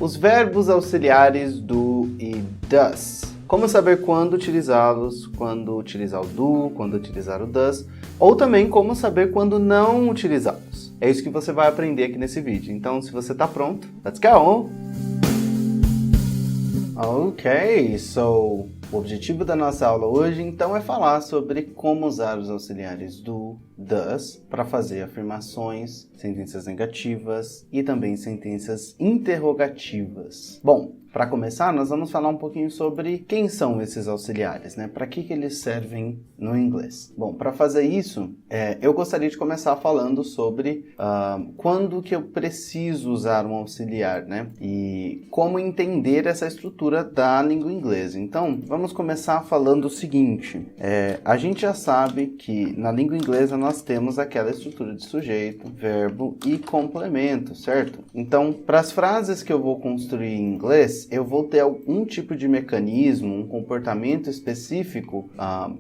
os verbos auxiliares do e does. Como saber quando utilizá-los, quando utilizar o do, quando utilizar o does, ou também como saber quando não utilizá-los. É isso que você vai aprender aqui nesse vídeo. Então, se você está pronto, let's go! Ok, so o objetivo da nossa aula hoje, então, é falar sobre como usar os auxiliares do, does, para fazer afirmações, sentenças negativas e também sentenças interrogativas. Bom, para começar, nós vamos falar um pouquinho sobre quem são esses auxiliares, né? Para que eles servem no inglês. Bom, para fazer isso, eu gostaria de começar falando sobre quando que eu preciso usar um auxiliar, né? E como entender essa estrutura da língua inglesa. Então, vamos começar falando o seguinte. A gente já sabe que na língua inglesa nós temos aquela estrutura de sujeito, verbo e complemento, certo? Então, para as frases que eu vou construir em inglês, eu vou ter algum tipo de mecanismo, um comportamento específico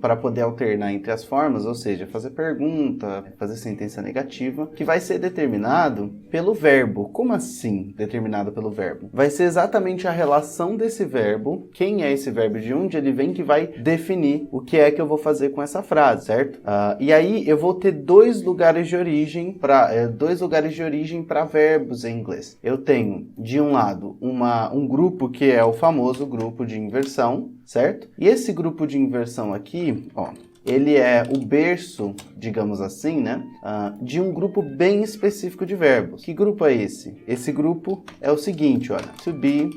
para poder alternar entre as formas, ou seja, fazer pergunta, fazer sentença negativa, que vai ser determinado pelo verbo. Como assim determinado pelo verbo? Vai ser exatamente a relação desse verbo, quem é esse verbo, de onde ele vem, que vai definir o que é que eu vou fazer com essa frase, certo? E aí eu vou ter dois lugares de origem para verbos em inglês. Eu tenho, de um lado, um grupo que é o famoso grupo de inversão, certo? E esse grupo de inversão aqui, ó, ele é o berço, digamos assim, né? De um grupo bem específico de verbos. Que grupo é esse? Esse grupo é o seguinte, olha. To be,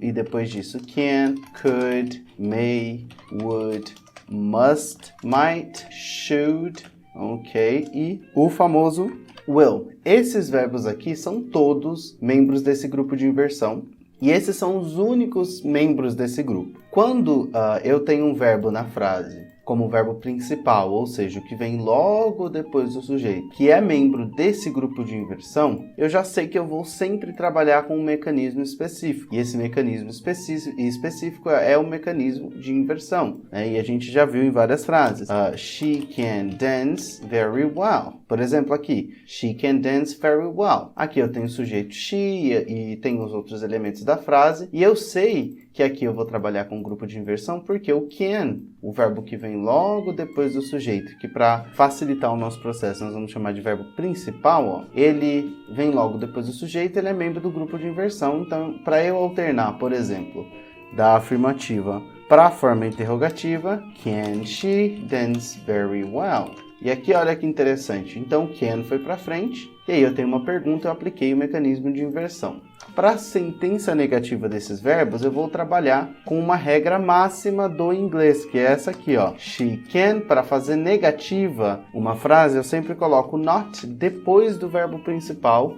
e depois disso, can, could, may, would, must, might, should, ok? E o famoso will. Esses verbos aqui são todos membros desse grupo de inversão. E esses são os únicos membros desse grupo. Quando eu tenho um verbo na frase como verbo principal, ou seja, o que vem logo depois do sujeito, que é membro desse grupo de inversão, eu já sei que eu vou sempre trabalhar com um mecanismo específico. E esse mecanismo específico é o mecanismo de inversão, né? E a gente já viu em várias frases. She can dance very well. Por exemplo, aqui, she can dance very well. Aqui eu tenho o sujeito she e tenho os outros elementos da frase. E eu sei que aqui eu vou trabalhar com um grupo de inversão porque o can, o verbo que vem logo depois do sujeito, que para facilitar o nosso processo nós vamos chamar de verbo principal, ó, ele vem logo depois do sujeito, ele é membro do grupo de inversão. Então, para eu alternar, por exemplo, da afirmativa para a forma interrogativa, can she dance very well? E aqui, olha que interessante. Então, can foi para frente, e aí eu tenho uma pergunta, eu apliquei o mecanismo de inversão. Para a sentença negativa desses verbos, eu vou trabalhar com uma regra máxima do inglês, que é essa aqui, ó. She can, para fazer negativa uma frase, eu sempre coloco not depois do verbo principal,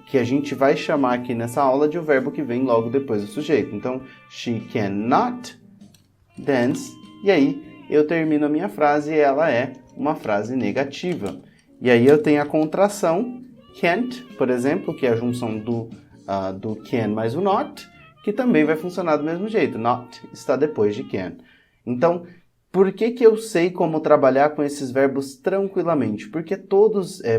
que a gente vai chamar aqui nessa aula de o verbo que vem logo depois do sujeito. Então, she cannot dance, e aí eu termino a minha frase e ela é uma frase negativa. E aí eu tenho a contração can't, por exemplo, que é a junção do can mais o not, que também vai funcionar do mesmo jeito. Not está depois de can. Então, por que eu sei como trabalhar com esses verbos tranquilamente? Porque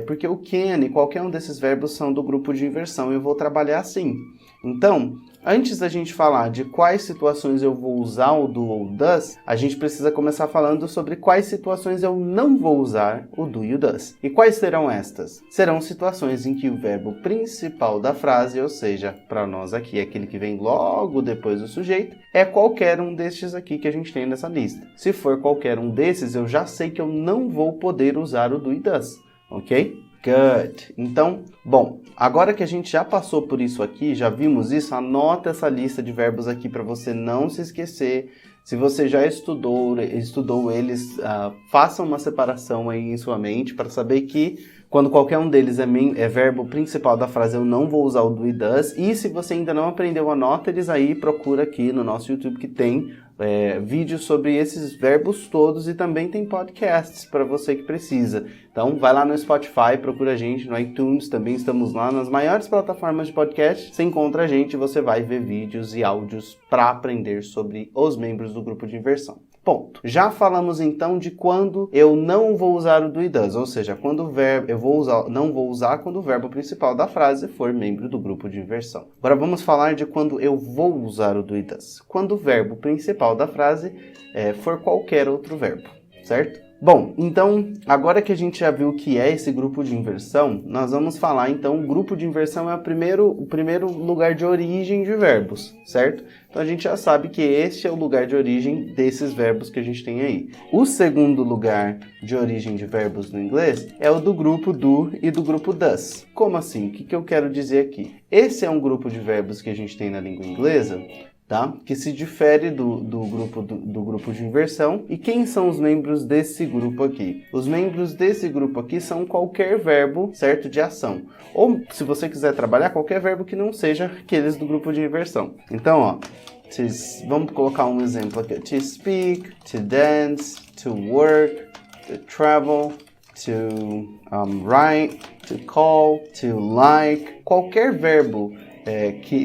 porque o can e qualquer um desses verbos são do grupo de inversão e eu vou trabalhar assim. Então, antes da gente falar de quais situações eu vou usar o do ou does, a gente precisa começar falando sobre quais situações eu não vou usar o do e o does. E quais serão estas? Serão situações em que o verbo principal da frase, ou seja, para nós aqui, aquele que vem logo depois do sujeito, é qualquer um destes aqui que a gente tem nessa lista. Se for qualquer um desses, eu já sei que eu não vou poder usar o do e does, ok? Good. Então, bom, agora que a gente já passou por isso aqui, já vimos isso, anota essa lista de verbos aqui para você não se esquecer. Se você já estudou eles, faça uma separação aí em sua mente para saber que quando qualquer um deles é verbo principal da frase, eu não vou usar o do e does. E se você ainda não aprendeu, anota eles aí, procura aqui no nosso YouTube que tem vídeos sobre esses verbos todos e também tem podcasts para você que precisa. Então vai lá no Spotify, procura a gente no iTunes, também estamos lá nas maiores plataformas de podcast. Você encontra a gente e você vai ver vídeos e áudios para aprender sobre os membros do grupo de inversão. Ponto. Já falamos então de quando eu não vou usar o do e does, ou seja, quando o verbo não vou usar quando o verbo principal da frase for membro do grupo de inversão. Agora vamos falar de quando eu vou usar o do e does, quando o verbo principal da frase for qualquer outro verbo, certo? Bom, então, agora que a gente já viu o que é esse grupo de inversão, nós vamos falar, então, o grupo de inversão é o primeiro lugar de origem de verbos, certo? Então, a gente já sabe que este é o lugar de origem desses verbos que a gente tem aí. O segundo lugar de origem de verbos no inglês é o do grupo do e do grupo does. Como assim? O que eu quero dizer aqui? Esse é um grupo de verbos que a gente tem na língua inglesa, tá? Que se difere do grupo de inversão. E quem são os membros desse grupo aqui? Os membros desse grupo aqui são qualquer verbo, certo, de ação. Ou, se você quiser trabalhar, qualquer verbo que não seja aqueles do grupo de inversão. Então, ó, vamos colocar um exemplo aqui. To speak, to dance, to work, to travel, to write, to call, to like. Qualquer verbo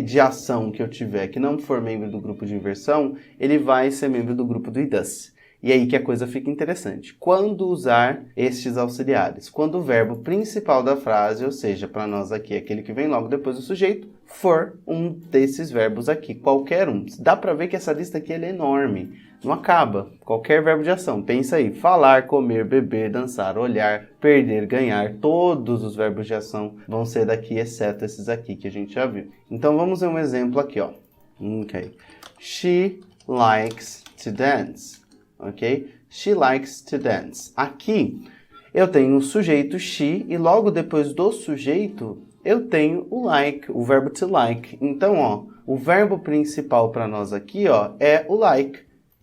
de ação que eu tiver que não for membro do grupo de inversão, ele vai ser membro do grupo do e does. E aí que a coisa fica interessante. Quando usar estes auxiliares? Quando o verbo principal da frase, ou seja, para nós aqui, aquele que vem logo depois do sujeito, for um desses verbos aqui, qualquer um. Dá para ver que essa lista aqui é enorme. Não acaba. Qualquer verbo de ação. Pensa aí. Falar, comer, beber, dançar, olhar, perder, ganhar. Todos os verbos de ação vão ser daqui, exceto esses aqui que a gente já viu. Então, vamos ver um exemplo aqui, ó. Ok. She likes to dance. Ok? She likes to dance. Aqui, eu tenho o sujeito she e logo depois do sujeito, eu tenho o like, o verbo to like. Então, ó, o verbo principal para nós aqui, ó, é o like.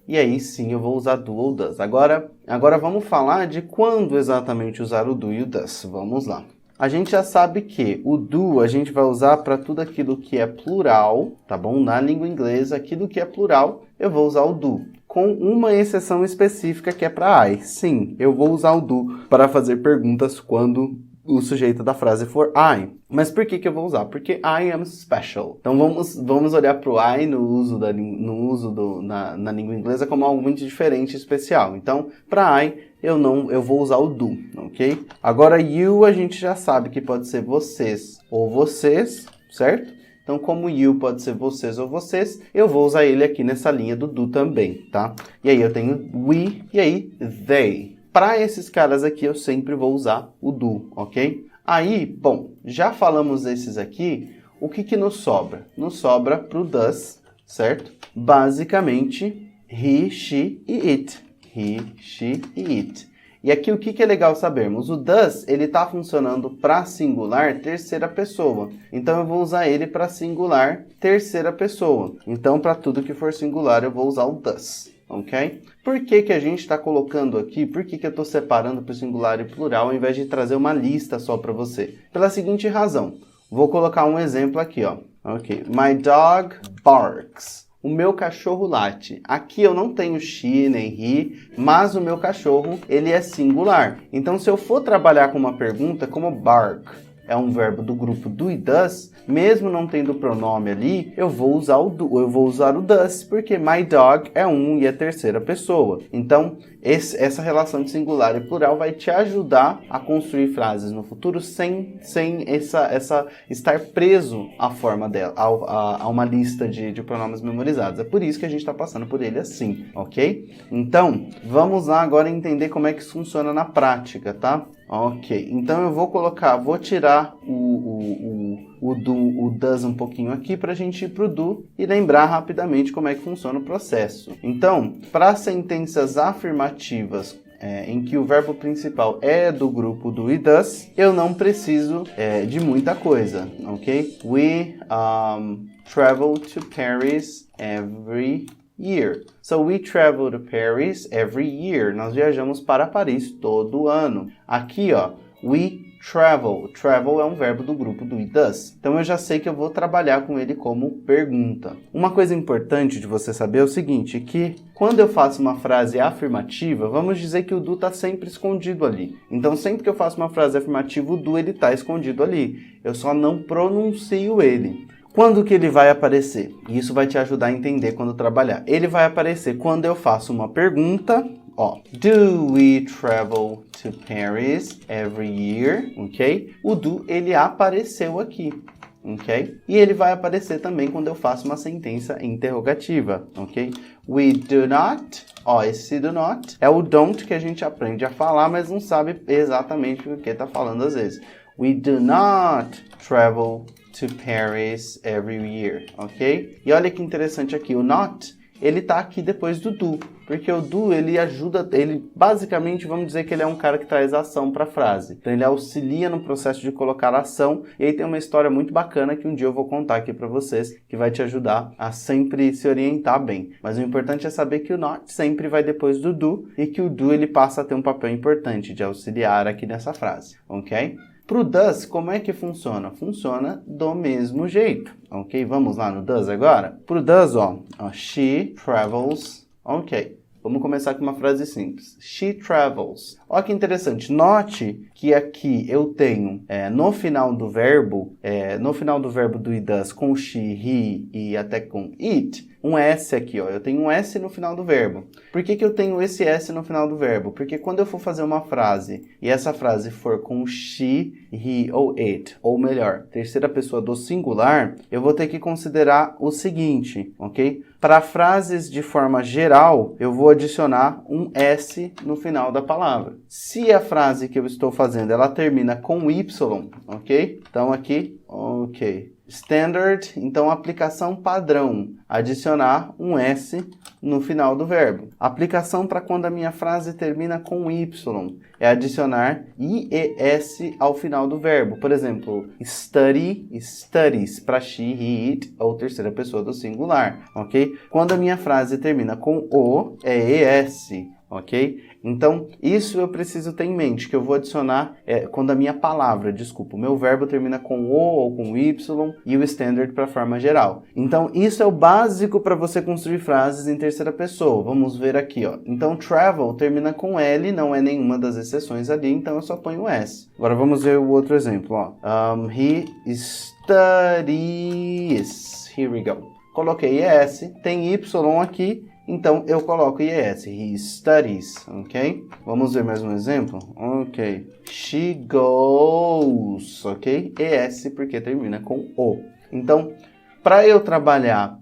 E aí sim eu vou usar do ou does. Agora vamos falar de quando exatamente usar o do e o does. Vamos lá. A gente já sabe que o do a gente vai usar para tudo aquilo que é plural, tá bom? Na língua inglesa, aquilo que é plural, eu vou usar o do. Com uma exceção específica que é para I. Sim, eu vou usar o do para fazer perguntas quando o sujeito da frase for I. Mas por que eu vou usar? Porque I am special. Então vamos olhar para o I na língua inglesa como algo muito diferente e especial. Então, para I, eu vou usar o do, ok? Agora, you a gente já sabe que pode ser vocês ou vocês, certo? Então, como you pode ser vocês ou vocês, eu vou usar ele aqui nessa linha do do também, tá? E aí eu tenho we e aí they. Para esses caras aqui, eu sempre vou usar o do, ok? Aí, bom, já falamos desses aqui, o que nos sobra? Nos sobra pro does, certo? Basicamente, he, she e it. He, she e it. E aqui o que é legal sabermos? O does, ele está funcionando para singular terceira pessoa. Então, eu vou usar ele para singular terceira pessoa. Então, para tudo que for singular, eu vou usar o does. Ok? Por que a gente está colocando aqui? Por que eu estou separando para o singular e plural ao invés de trazer uma lista só para você? Pela seguinte razão. Vou colocar um exemplo aqui, ó. Ok. My dog barks. O meu cachorro late. Aqui eu não tenho she nem he, mas o meu cachorro, ele é singular. Então, se eu for trabalhar com uma pergunta como bark, é um verbo do grupo do e does, mesmo não tendo pronome ali, eu vou usar o does, porque my dog é e é terceira pessoa. Então, essa relação de singular e plural vai te ajudar a construir frases no futuro sem essa estar preso à forma dela, a uma lista de pronomes memorizados. É por isso que a gente está passando por ele assim, ok? Então, vamos lá agora entender como é que isso funciona na prática, tá? Ok, então eu vou tirar o does um pouquinho aqui para a gente ir para o do e lembrar rapidamente como é que funciona o processo. Então, para sentenças afirmativas em que o verbo principal é do grupo do e does, eu não preciso de muita coisa, ok? We travel to Paris every year. So we travel to Paris every year. Nós viajamos para Paris todo ano. Aqui, ó, we travel. Travel é um verbo do grupo do e does. Então eu já sei que eu vou trabalhar com ele como pergunta. Uma coisa importante de você saber é o seguinte, que quando eu faço uma frase afirmativa, vamos dizer que o do está sempre escondido ali. Então sempre que eu faço uma frase afirmativa, o do ele está escondido ali. Eu só não pronuncio ele. Quando que ele vai aparecer? Isso vai te ajudar a entender quando trabalhar. Ele vai aparecer quando eu faço uma pergunta. Ó, do we travel to Paris every year? Ok? O do, ele apareceu aqui. Ok? E ele vai aparecer também quando eu faço uma sentença interrogativa. Ok? We do not. Ó, esse do not é o don't que a gente aprende a falar, mas não sabe exatamente o que está falando às vezes. We do not travel to Paris every year, ok? E olha que interessante aqui, o not, ele tá aqui depois do do, porque o do, ele ajuda, ele basicamente, vamos dizer que ele é um cara que traz ação para a frase. Então ele auxilia no processo de colocar ação, e aí tem uma história muito bacana que um dia eu vou contar aqui para vocês, que vai te ajudar a sempre se orientar bem. Mas o importante é saber que o not sempre vai depois do do, e que o do, ele passa a ter um papel importante de auxiliar aqui nessa frase, ok? Para o does, como é que funciona? Funciona do mesmo jeito, ok? Vamos lá no does agora? Para o does, ó, she travels, ok. Vamos começar com uma frase simples. She travels. Olha que interessante. Note que aqui eu tenho no final do verbo do it does com she, he e até com it, um S aqui, ó. Eu tenho um S no final do verbo. Por que que eu tenho esse S no final do verbo? Porque quando eu for fazer uma frase e essa frase for com she, he ou it, ou melhor, terceira pessoa do singular, eu vou ter que considerar o seguinte, ok? Para frases de forma geral, eu vou adicionar um S no final da palavra. Se a frase que eu estou fazendo, ela termina com Y, ok? Então aqui, ok. Standard, então aplicação padrão, adicionar um S no final do verbo. Aplicação para quando a minha frase termina com Y, é adicionar IES ao final do verbo. Por exemplo, study, studies, para she, he, it, ou terceira pessoa do singular, ok? Quando a minha frase termina com O, é ES, ok? Então, isso eu preciso ter em mente, que eu vou adicionar quando a minha palavra, o meu verbo termina com O ou com Y e o standard para a forma geral. Então, isso é o básico para você construir frases em terceira pessoa. Vamos ver aqui, ó. Então, travel termina com L, não é nenhuma das exceções ali, então eu só ponho S. Agora, vamos ver o outro exemplo, ó. He studies. Here we go. Coloquei ES, tem Y aqui, então eu coloco IES, he studies, ok? Vamos ver mais um exemplo? Ok. She goes, ok? ES porque termina com O. Então, para eu trabalhar,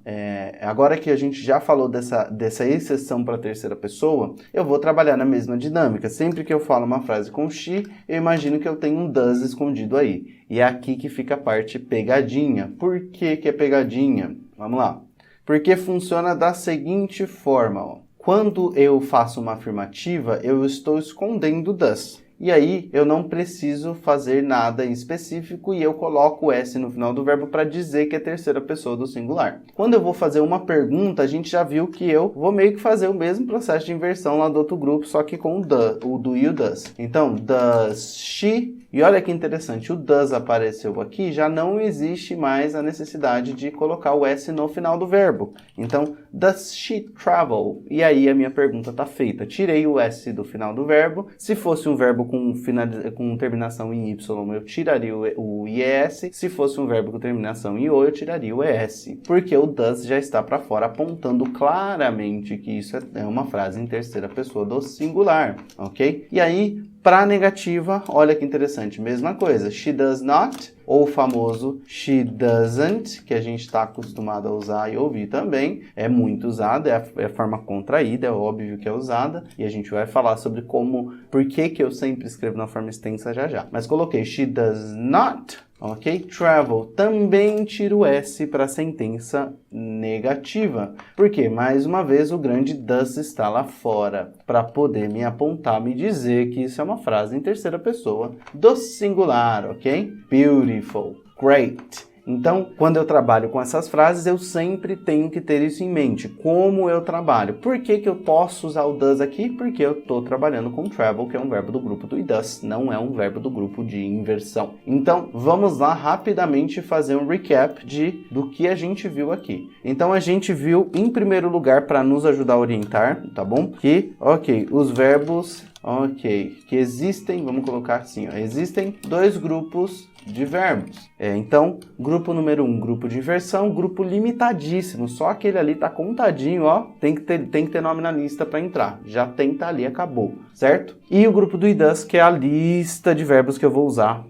agora que a gente já falou dessa exceção para a terceira pessoa, eu vou trabalhar na mesma dinâmica. Sempre que eu falo uma frase com she, eu imagino que eu tenho um does escondido aí. E é aqui que fica a parte pegadinha. Por que que é pegadinha? Vamos lá. Porque funciona da seguinte forma, ó. Quando eu faço uma afirmativa, eu estou escondendo does. E aí, eu não preciso fazer nada em específico e eu coloco o S no final do verbo para dizer que é terceira pessoa do singular. Quando eu vou fazer uma pergunta, a gente já viu que eu vou meio que fazer o mesmo processo de inversão lá do outro grupo, só que com o do e o does. Então, does she... E olha que interessante, o does apareceu aqui, já não existe mais a necessidade de colocar o S no final do verbo. Então, does she travel? E aí a minha pergunta está feita. Tirei o S do final do verbo. Se fosse um verbo com terminação em Y, eu tiraria o IES. Se fosse um verbo com terminação em O, eu tiraria o ES. Porque o does já está para fora, apontando claramente que isso é uma frase em terceira pessoa do singular, ok? E aí, para negativa, olha que interessante, mesma coisa. She does not, ou o famoso she doesn't, que a gente está acostumado a usar e ouvir também. É muito usado, é a forma contraída, é óbvio que é usada. E a gente vai falar sobre por que eu sempre escrevo na forma extensa já. Mas coloquei she does not, ok? Travel. Também tiro o S para a sentença negativa. Porque, mais uma vez, o grande does está lá fora para poder me apontar, me dizer que isso é uma frase em terceira pessoa do singular, ok? Beautiful. Great. Então, quando eu trabalho com essas frases, eu sempre tenho que ter isso em mente. Como eu trabalho? Por que que eu posso usar o does aqui? Porque eu estou trabalhando com travel, que é um verbo do grupo do it does, não é um verbo do grupo de inversão. Então, vamos lá rapidamente fazer um recap do que a gente viu aqui. Então, a gente viu, em primeiro lugar, para nos ajudar a orientar, tá bom? Que, ok, os verbos... Ok, que existem, vamos colocar assim, ó, existem dois grupos de verbos. Então, grupo número 1, grupo de inversão, grupo limitadíssimo, só aquele ali tá contadinho, ó, tem que ter nome na lista para entrar. Já tem, tá ali, acabou, certo? E o grupo do it does, que é a lista de verbos que eu vou usar,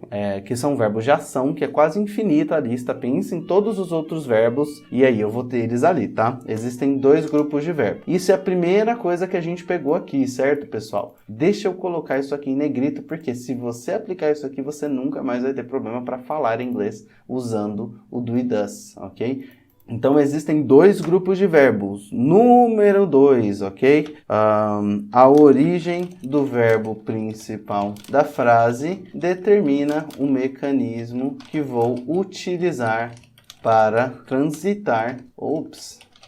que são verbos de ação, que é quase infinita a lista, pense em todos os outros verbos e aí eu vou ter eles ali, tá? Existem 2 grupos de verbos. Isso é a primeira coisa que a gente pegou aqui, certo, pessoal? Deixa eu colocar isso aqui em negrito, porque se você aplicar isso aqui, você nunca mais vai ter problema para falar inglês usando o do it does, ok? Então, existem 2 grupos de verbos. Número 2, ok? A origem do verbo principal da frase determina o mecanismo que vou utilizar para transitar,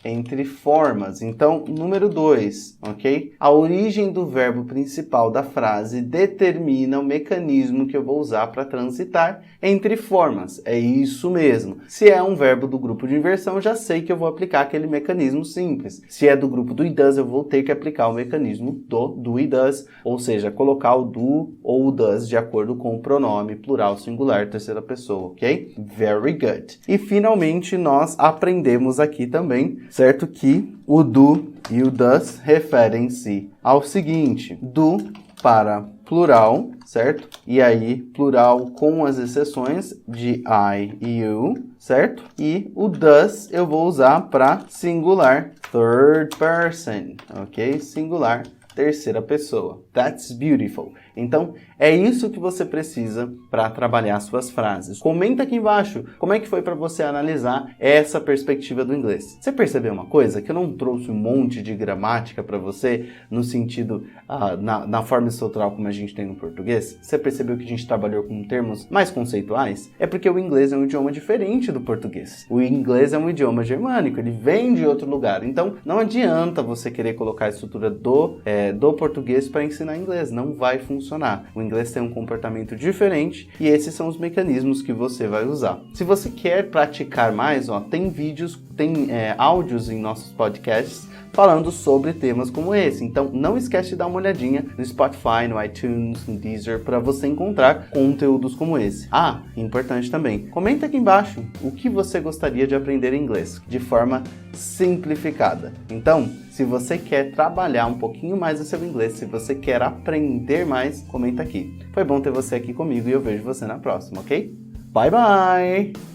entre formas. Então, número 2, ok? A origem do verbo principal da frase determina o mecanismo que eu vou usar para transitar entre formas. É isso mesmo. Se é um verbo do grupo de inversão, já sei que eu vou aplicar aquele mecanismo simples. Se é do grupo do it does, eu vou ter que aplicar o mecanismo do it does, ou seja, colocar o do ou o does de acordo com o pronome plural, singular, terceira pessoa, ok? Very good. E finalmente nós aprendemos aqui também, certo, que o do e o does referem-se ao seguinte: do para plural, certo? E aí, plural com as exceções de I e you, certo? E o does eu vou usar para singular, third person, ok? Singular, terceira pessoa. That's beautiful. Então, é isso que você precisa para trabalhar suas frases. Comenta aqui embaixo como é que foi para você analisar essa perspectiva do inglês. Você percebeu uma coisa? Que eu não trouxe um monte de gramática para você no sentido, na forma estrutural como a gente tem no português? Você percebeu que a gente trabalhou com termos mais conceituais? É porque o inglês é um idioma diferente do português. O inglês é um idioma germânico, ele vem de outro lugar. Então, não adianta você querer colocar a estrutura do português para ensinar inglês. Não vai funcionar. O inglês tem um comportamento diferente e esses são os mecanismos que você vai usar. Se você quer praticar mais, tem vídeos, tem áudios em nossos podcasts falando sobre temas como esse. Então, não esquece de dar uma olhadinha no Spotify, no iTunes, no Deezer, para você encontrar conteúdos como esse. Importante também, comenta aqui embaixo o que você gostaria de aprender em inglês, de forma simplificada. Então, se você quer trabalhar um pouquinho mais o seu inglês, se você quer aprender mais, comenta aqui. Foi bom ter você aqui comigo e eu vejo você na próxima, ok? Bye, bye!